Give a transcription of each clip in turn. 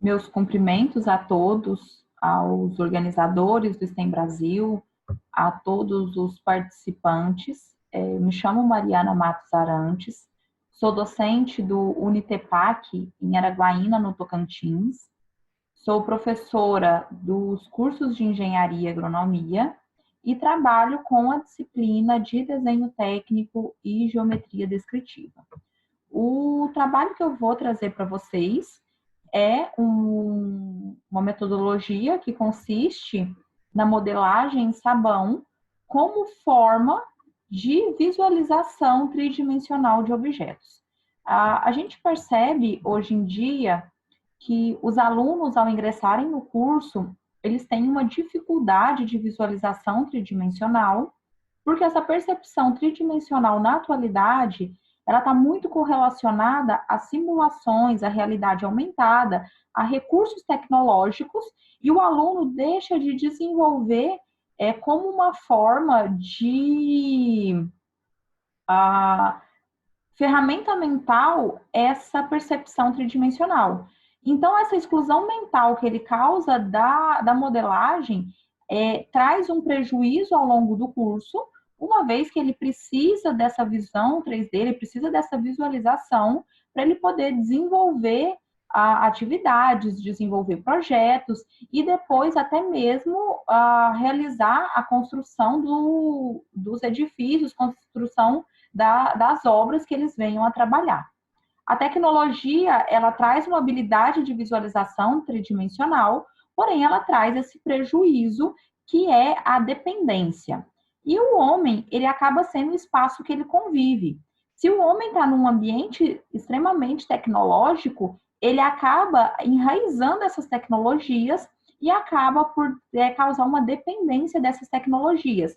Meus cumprimentos a todos, aos organizadores do STEM Brasil, a todos os participantes. Me chamo Mariana Matos Arantes, sou docente do Unitepac em Araguaína, no Tocantins. Sou professora dos cursos de Engenharia e Agronomia e trabalho com a disciplina de Desenho Técnico e Geometria Descritiva. O trabalho que eu vou trazer para vocês é uma metodologia que consiste na modelagem em sabão como forma de visualização tridimensional de objetos. A gente percebe hoje em dia que os alunos, ao ingressarem no curso, eles têm uma dificuldade de visualização tridimensional, porque essa percepção tridimensional na atualidade ela está muito correlacionada a simulações, a realidade aumentada, a recursos tecnológicos, e o aluno deixa de desenvolver como uma forma de ferramenta mental essa percepção tridimensional. Então, essa exclusão mental que ele causa da modelagem traz um prejuízo ao longo do curso, uma vez que ele precisa dessa visão 3D, ele precisa dessa visualização para ele poder desenvolver atividades, desenvolver projetos e depois até mesmo realizar a construção dos edifícios, construção das obras que eles venham a trabalhar. A tecnologia, ela traz uma habilidade de visualização tridimensional, porém ela traz esse prejuízo que é a dependência. E o homem, ele acaba sendo o espaço que ele convive. Se o homem está num ambiente extremamente tecnológico, ele acaba enraizando essas tecnologias e acaba por causar uma dependência dessas tecnologias.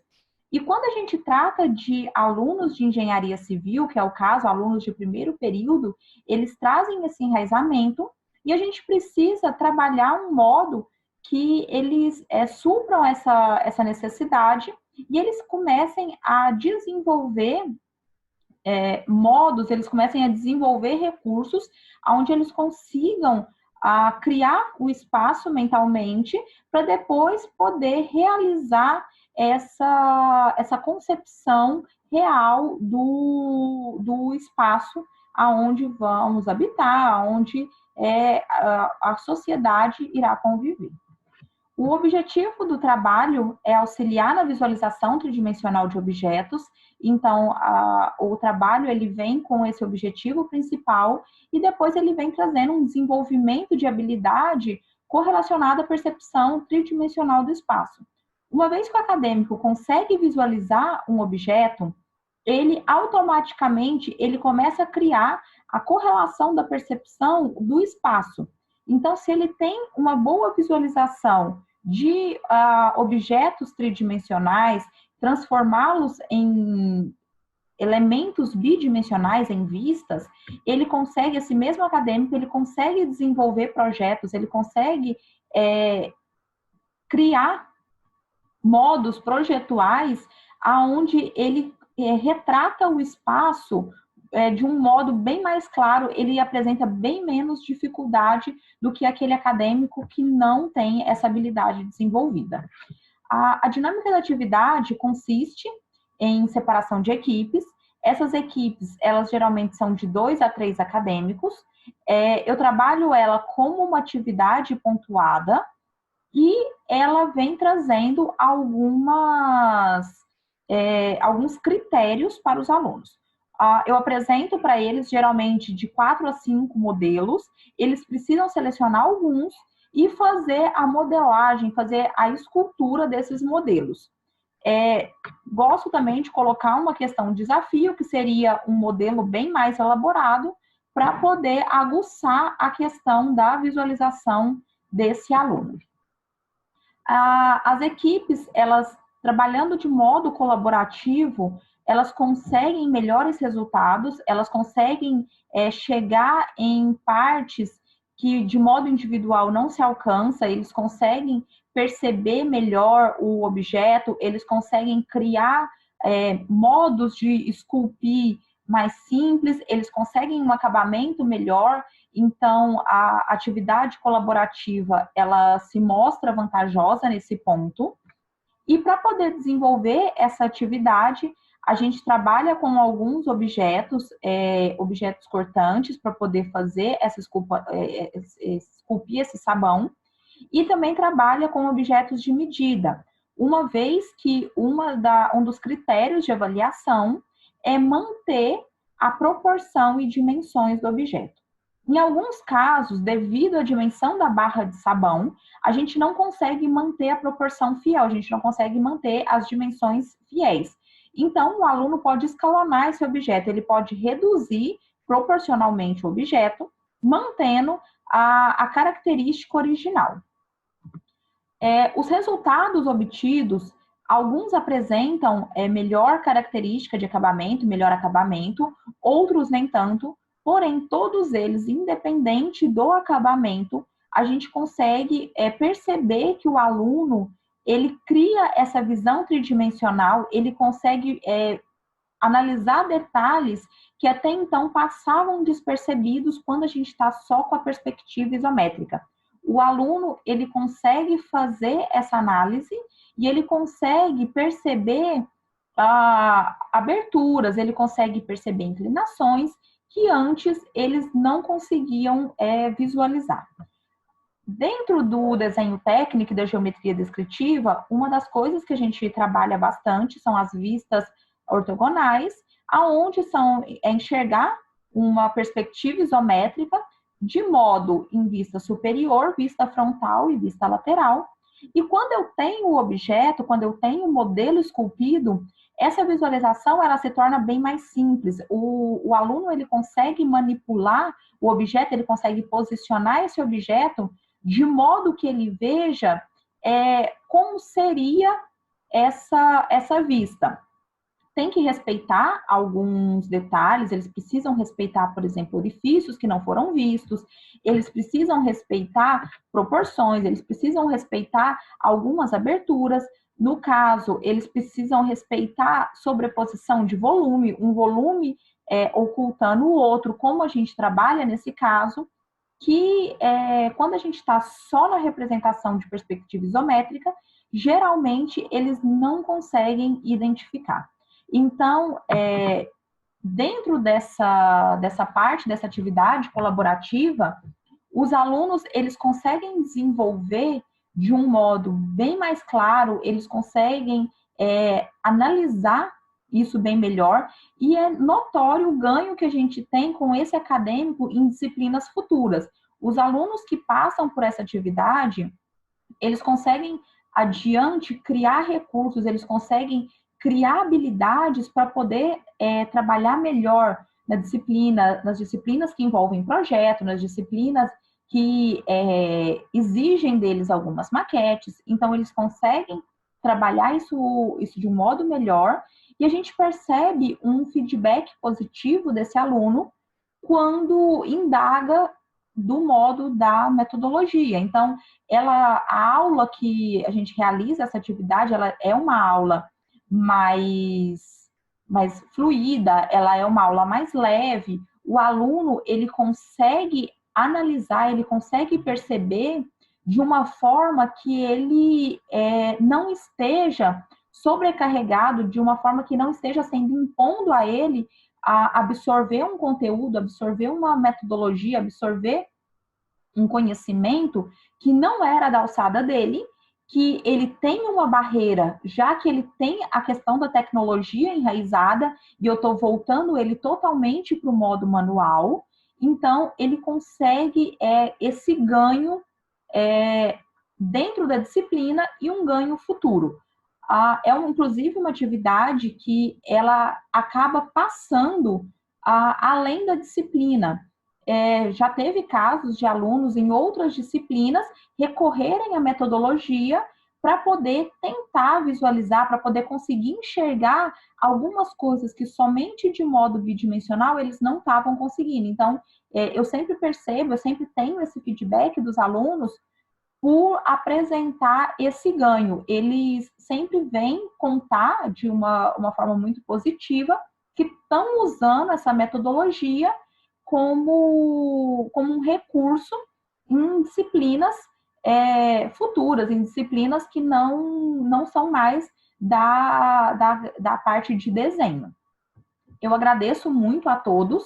E quando a gente trata de alunos de engenharia civil, que é o caso, alunos de primeiro período, eles trazem esse enraizamento e a gente precisa trabalhar um modo que eles supram essa necessidade e eles comecem a desenvolver modos, eles comecem a desenvolver recursos onde eles consigam criar o espaço mentalmente para depois poder realizar essa concepção real do espaço aonde vamos habitar, aonde a sociedade irá conviver. O objetivo do trabalho é auxiliar na visualização tridimensional de objetos. Então, o trabalho ele vem com esse objetivo principal e depois ele vem trazendo um desenvolvimento de habilidade correlacionada à percepção tridimensional do espaço. Uma vez que o acadêmico consegue visualizar um objeto, ele automaticamente ele começa a criar a correlação da percepção do espaço. Então, se ele tem uma boa visualização de objetos tridimensionais, transformá-los em elementos bidimensionais, em vistas, ele consegue, esse mesmo acadêmico, ele consegue desenvolver projetos, ele consegue criar modos projetuais aonde ele retrata o espaço de um modo bem mais claro, ele apresenta bem menos dificuldade do que aquele acadêmico que não tem essa habilidade desenvolvida. A dinâmica da atividade consiste em separação de equipes. Essas equipes, elas geralmente são de 2 a 3 acadêmicos. Eu trabalho ela como uma atividade pontuada e ela vem trazendo alguns critérios para os alunos. Eu apresento para eles, geralmente, de 4 a 5 modelos. Eles precisam selecionar alguns e fazer a modelagem, fazer a escultura desses modelos. Gosto também de colocar uma questão de desafio, que seria um modelo bem mais elaborado, para poder aguçar a questão da visualização desse aluno. As equipes, elas trabalhando de modo colaborativo, elas conseguem melhores resultados, elas conseguem chegar em partes que de modo individual não se alcança, eles conseguem perceber melhor o objeto, eles conseguem criar modos de esculpir mais simples, eles conseguem um acabamento melhor, Então, a atividade colaborativa, ela se mostra vantajosa nesse ponto. E para poder desenvolver essa atividade, a gente trabalha com alguns objetos, objetos cortantes, para poder fazer esculpir esse sabão, e também trabalha com objetos de medida, uma vez que um dos critérios de avaliação é manter a proporção e dimensões do objeto. Em alguns casos, devido à dimensão da barra de sabão, a gente não consegue manter a proporção fiel, a gente não consegue manter as dimensões fiéis. Então, o aluno pode escalonar esse objeto, ele pode reduzir proporcionalmente o objeto, mantendo a característica original. Os resultados obtidos, alguns apresentam melhor característica de acabamento, melhor acabamento, outros nem tanto, porém, todos eles, independente do acabamento, a gente consegue perceber que o aluno, ele cria essa visão tridimensional, ele consegue analisar detalhes que até então passavam despercebidos quando a gente está só com a perspectiva isométrica. O aluno, ele consegue fazer essa análise e ele consegue perceber aberturas, ele consegue perceber inclinações que antes eles não conseguiam visualizar. Dentro do desenho técnico e da geometria descritiva, uma das coisas que a gente trabalha bastante são as vistas ortogonais, aonde é enxergar uma perspectiva isométrica de modo em vista superior, vista frontal e vista lateral. E quando eu tenho o objeto, quando eu tenho o modelo esculpido, essa visualização ela se torna bem mais simples. O aluno ele consegue manipular o objeto, ele consegue posicionar esse objeto de modo que ele veja como seria essa vista. Tem que respeitar alguns detalhes, eles precisam respeitar, por exemplo, orifícios que não foram vistos, eles precisam respeitar proporções, eles precisam respeitar algumas aberturas. No caso, eles precisam respeitar sobreposição de volume, um volume ocultando o outro, como a gente trabalha nesse caso, que quando a gente está só na representação de perspectiva isométrica, geralmente eles não conseguem identificar. Então, dentro dessa parte, dessa atividade colaborativa, os alunos, eles conseguem desenvolver de um modo bem mais claro, eles conseguem analisar isso bem melhor, e é notório o ganho que a gente tem com esse acadêmico em disciplinas futuras. Os alunos que passam por essa atividade, eles conseguem adiante criar recursos, eles conseguem criar habilidades para poder trabalhar melhor nas disciplinas que envolvem projeto, nas disciplinas que exigem deles algumas maquetes. Então, eles conseguem trabalhar isso de um modo melhor, e a gente percebe um feedback positivo desse aluno quando indaga do modo da metodologia. Então, a aula que a gente realiza, essa atividade, ela é uma aula mais fluida, ela é uma aula mais leve. O aluno, ele consegue analisar, ele consegue perceber de uma forma que ele não esteja sobrecarregado, de uma forma que não esteja sendo impondo a ele a absorver um conteúdo, absorver uma metodologia, absorver um conhecimento que não era da alçada dele, que ele tem uma barreira, já que ele tem a questão da tecnologia enraizada, e eu estou voltando ele totalmente para o modo manual, então ele consegue esse ganho dentro da disciplina e um ganho futuro. Inclusive uma atividade que ela acaba passando além da disciplina. Já teve casos de alunos em outras disciplinas recorrerem à metodologia para poder tentar visualizar, para poder conseguir enxergar algumas coisas que somente de modo bidimensional eles não estavam conseguindo. Então, eu sempre percebo, eu sempre tenho esse feedback dos alunos por apresentar esse ganho. Eles sempre vêm contar de uma forma muito positiva que estão usando essa metodologia como um recurso em disciplinas futuras, em disciplinas que não são mais da parte de desenho. Eu agradeço muito a todos.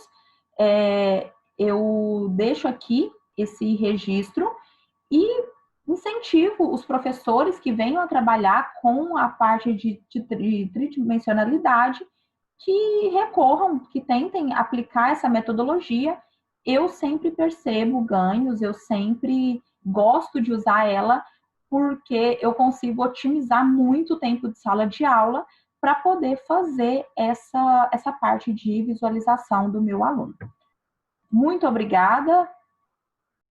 Eu deixo aqui esse registro e incentivo os professores que venham a trabalhar com a parte de tridimensionalidade que recorram, que tentem aplicar essa metodologia. Eu sempre percebo ganhos, eu sempre gosto de usar ela, porque eu consigo otimizar muito o tempo de sala de aula para poder fazer essa parte de visualização do meu aluno. Muito obrigada